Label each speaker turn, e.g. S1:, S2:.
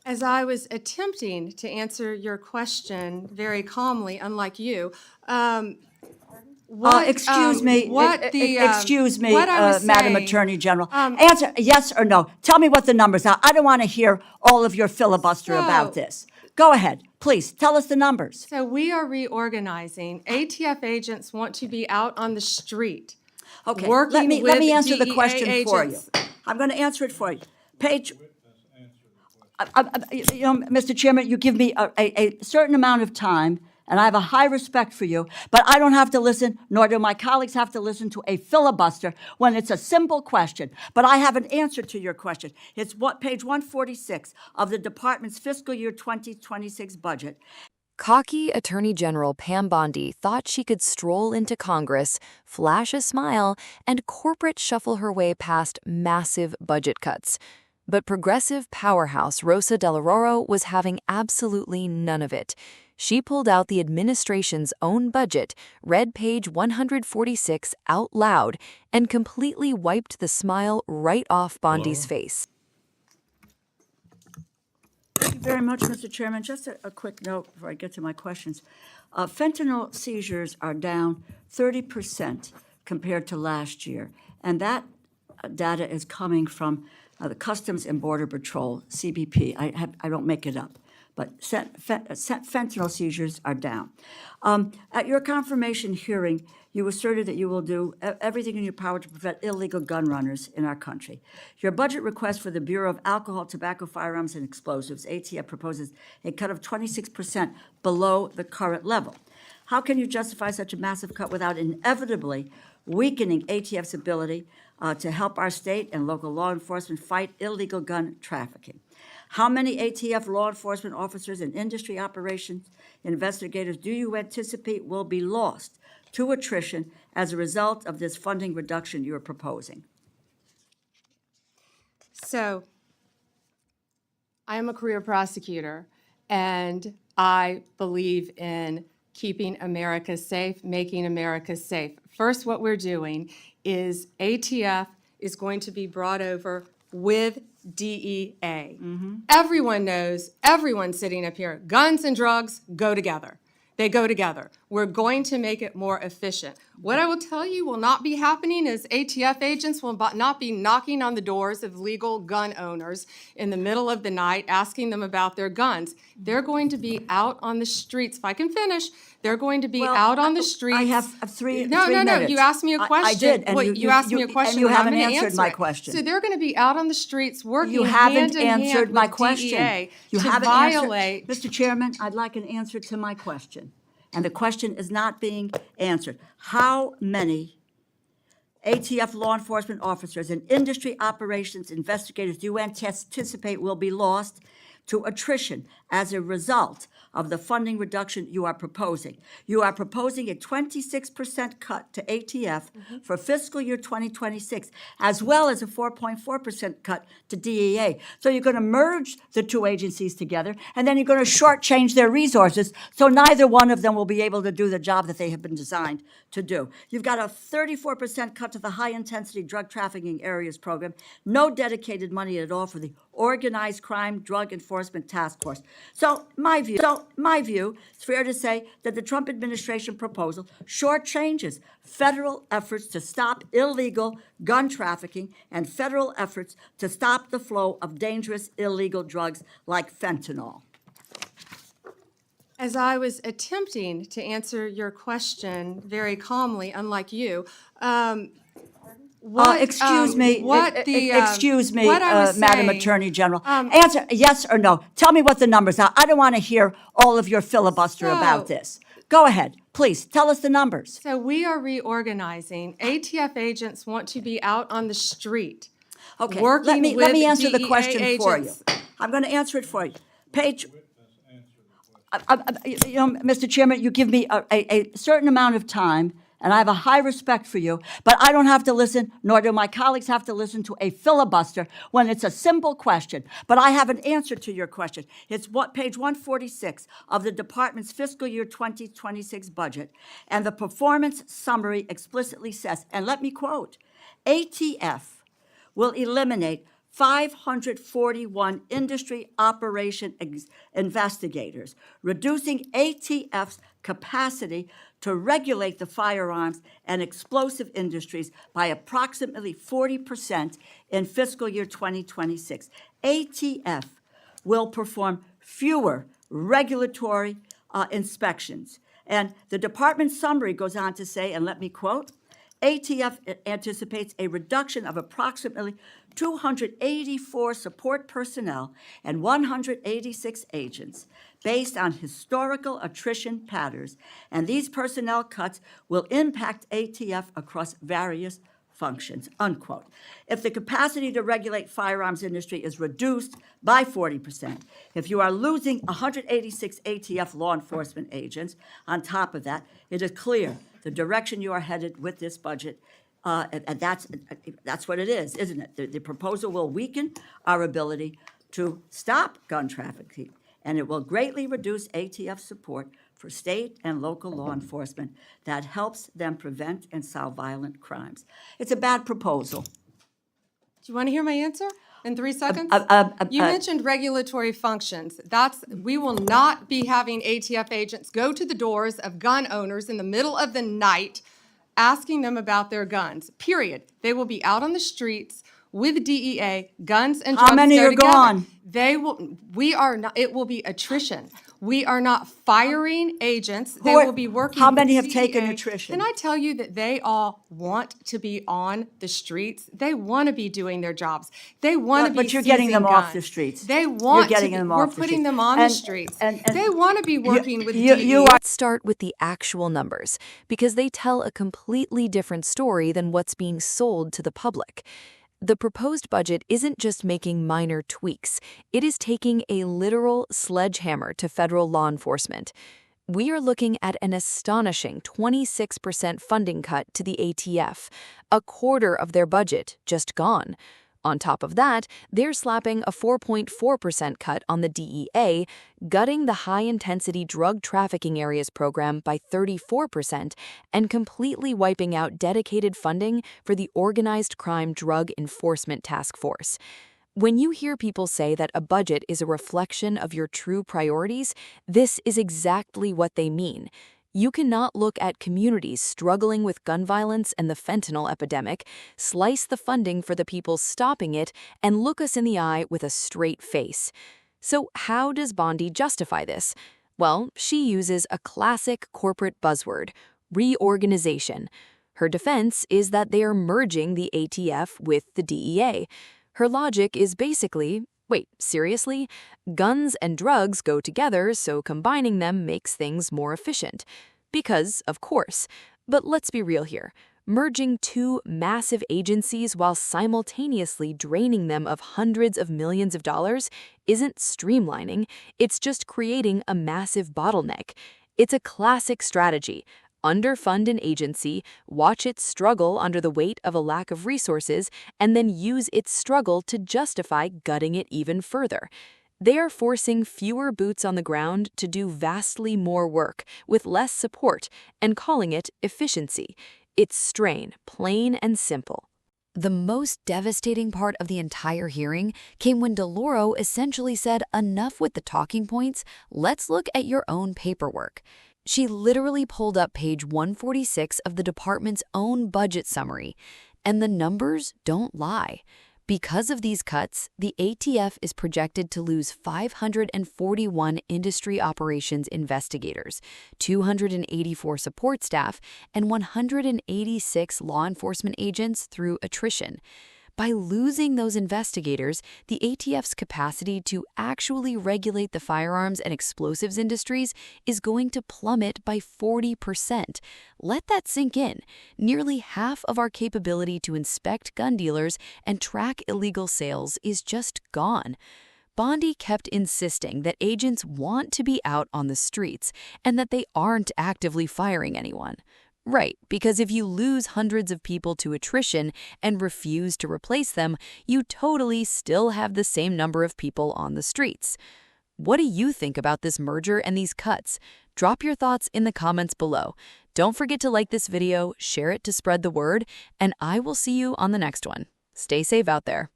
S1: As I was attempting to answer your question very calmly, unlike you,
S2: Excuse me,
S1: what I was
S2: Madam
S1: saying,
S2: Attorney General. Answer yes or no. Tell me what the numbers are. I don't want to hear all of your filibuster about this. Go ahead, please. Tell us the numbers.
S1: So we are reorganizing. ATF agents want to be out on the street.
S2: Okay,
S1: Working
S2: let me
S1: with
S2: answer the
S1: DEA
S2: question for you.
S1: agents.
S2: I'm going to answer it for you. Page, Mr. Chairman, you give me a certain amount of time, and I have a high respect for you, but I don't have to listen, nor do my colleagues have to listen to a filibuster when it's a simple question. But I have an answer to your question. It's page 146 of the department's fiscal year 2026 budget.
S3: Cocky Attorney General Pam Bondi thought she could stroll into Congress, flash a smile, and corporate shuffle her way past massive budget cuts. But progressive powerhouse Rosa DeLauroro was having absolutely none of it. She pulled out the administration's own budget, read page 146 out loud, and completely wiped the smile right off Bondi's face.
S2: Thank you very much, Mr. Chairman. Just a quick note before I get to my questions. Fentanyl seizures are down 30% compared to last year, and that data is coming from the Customs and Border Patrol, CBP. I don't make it up, but fentanyl seizures are down. At your confirmation hearing, you asserted that you will do everything in your power to prevent illegal gun runners in our country. Your budget request for the Bureau of Alcohol, Tobacco, Firearms, and Explosives, ATF, proposes a cut of 26% below the current level. How can you justify such a massive cut without inevitably weakening ATF's ability to help our state and local law enforcement fight illegal gun trafficking? How many ATF law enforcement officers and industry operations investigators do you anticipate will be lost to attrition as a result of this funding reduction you are proposing?
S1: So I am a career prosecutor, and I believe in keeping America safe, making America safe. First, what we're doing is ATF is going to be brought over with DEA. Everyone knows, everyone sitting up here, guns and drugs go together. They go together. We're going to make it more efficient. What I will tell you will not be happening is ATF agents will not be knocking on the doors of legal gun owners in the middle of the night asking them about their guns. They're going to be out on the streets. If I can finish, they're going to be out on the streets.
S2: I have three
S1: No,
S2: minutes.
S1: you asked me a question.
S2: I did, and
S1: you asked me a question,
S2: and you haven't
S1: I'm gonna
S2: answered
S1: answer
S2: my
S1: it.
S2: question.
S1: So they're going to be out on the streets working
S2: You haven't
S1: hand in
S2: answered
S1: hand
S2: my
S1: with
S2: question.
S1: DEA
S2: You
S1: to
S2: haven't
S1: violate.
S2: answered. Mr. Chairman, I'd like an answer to my question. And the question is not being answered. How many ATF law enforcement officers and industry operations investigators do you anticipate will be lost to attrition as a result of the funding reduction you are proposing? You are proposing a 26% cut to ATF for fiscal year 2026, as well as a 4.4% cut to DEA. So you're going to merge the two agencies together, and then you're going to shortchange their resources, so neither one of them will be able to do the job that they have been designed to do. You've got a 34% cut to the high-intensity drug trafficking areas program, no dedicated money at all for the Organized Crime Drug Enforcement Task Force. So my view, it's fair to say that the Trump administration proposal shortchanges federal efforts to stop illegal gun trafficking and federal efforts to stop the flow of dangerous illegal drugs like fentanyl.
S1: As I was attempting to answer your question very calmly, unlike you,
S2: Excuse me, Madam Attorney General. Answer yes or no. Tell me what the numbers are. I don't want to hear all of your filibuster about this. Go ahead, please. Tell us the numbers.
S1: So we are reorganizing. ATF agents want to be out on the street.
S2: Okay,
S1: Working
S2: let me
S1: with
S2: answer the
S1: DEA
S2: question for you.
S1: agents.
S2: I'm going to answer it for you. Page, Mr. Chairman, you give me a certain amount of time, and I have a high respect for you, but I don't have to listen, nor do my colleagues have to listen to a filibuster when it's a simple question. But I have an answer to your question. It's page 146 of the department's fiscal year 2026 budget, and the performance summary explicitly says, and let me quote, ATF will eliminate 541 industry operation investigators, reducing ATF's capacity to regulate the firearms and explosive industries by approximately 40% in fiscal year 2026. ATF will perform fewer regulatory inspections. And the department summary goes on to say, and let me quote, ATF anticipates a reduction of approximately 284 support personnel and 186 agents based on historical attrition patterns, and these personnel cuts will impact ATF across various functions, unquote. If the capacity to regulate firearms industry is reduced by 40%, if you are losing 186 ATF law enforcement agents, on top of that, it is clear the direction you are headed with this budget, and that's what it is, isn't it? The proposal will weaken our ability to stop gun trafficking, and it will greatly reduce ATF support for state and local law enforcement that helps them prevent and solve violent crimes. It's a bad proposal.
S1: Do you want to hear my answer in 3 seconds? You mentioned regulatory functions. We will not be having ATF agents go to the doors of gun owners in the middle of the night asking them about their guns, period. They will be out on the streets with DEA, guns and drugs.
S2: How many
S1: go
S2: are
S1: together.
S2: gone?
S1: It will be attrition. We are not firing agents. They
S2: Who are-
S1: will be working
S2: how
S1: with
S2: many have
S1: DEA.
S2: taken attrition?
S1: Can I tell you that they all want to be on the streets? They want to be doing their jobs. They want to be
S2: But you're getting them
S1: seizing
S2: off
S1: guns.
S2: the streets.
S1: They want
S2: You're getting
S1: to be,
S2: them
S1: we're
S2: off the
S1: putting
S2: streets.
S1: them on the
S2: And-
S1: streets.
S2: and
S1: They want to be working with
S2: you
S1: DEA.
S3: Let's start with the actual numbers, because they tell a completely different story than what's being sold to the public. The proposed budget isn't just making minor tweaks, it is taking a literal sledgehammer to federal law enforcement. We are looking at an astonishing 26% funding cut to the ATF, a quarter of their budget just gone. On top of that, they're slapping a 4.4% cut on the DEA, gutting the high-intensity drug trafficking areas program by 34%, and completely wiping out dedicated funding for the Organized Crime Drug Enforcement Task Force. When you hear people say that a budget is a reflection of your true priorities, this is exactly what they mean. You cannot look at communities struggling with gun violence and the fentanyl epidemic, slice the funding for the people stopping it, and look us in the eye with a straight face. So how does Bondi justify this? Well, she uses a classic corporate buzzword, reorganization. Her defense is that they are merging the ATF with the DEA. Her logic is basically, wait, seriously? Guns and drugs go together, so combining them makes things more efficient. Because, of course. But let's be real here. Merging two massive agencies while simultaneously draining them of hundreds of millions of dollars isn't streamlining, it's just creating a massive bottleneck. It's a classic strategy. Underfund an agency, watch it struggle under the weight of a lack of resources, and then use its struggle to justify gutting it even further. They are forcing fewer boots on the ground to do vastly more work with less support and calling it efficiency. It's strain, plain and simple. The most devastating part of the entire hearing came when DeLauro essentially said, enough with the talking points, let's look at your own paperwork. She literally pulled up page 146 of the department's own budget summary, and the numbers don't lie. Because of these cuts, the ATF is projected to lose 541 industry operations investigators, 284 support staff, and 186 law enforcement agents through attrition. By losing those investigators, the ATF's capacity to actually regulate the firearms and explosives industries is going to plummet by 40%. Let that sink in. Nearly half of our capability to inspect gun dealers and track illegal sales is just gone. Bondi kept insisting that agents want to be out on the streets and that they aren't actively firing anyone. Right, because if you lose hundreds of people to attrition and refuse to replace them, you totally still have the same number of people on the streets. What do you think about this merger and these cuts? Drop your thoughts in the comments below. Don't forget to like this video, share it to spread the word, and I will see you on the next one. Stay safe out there.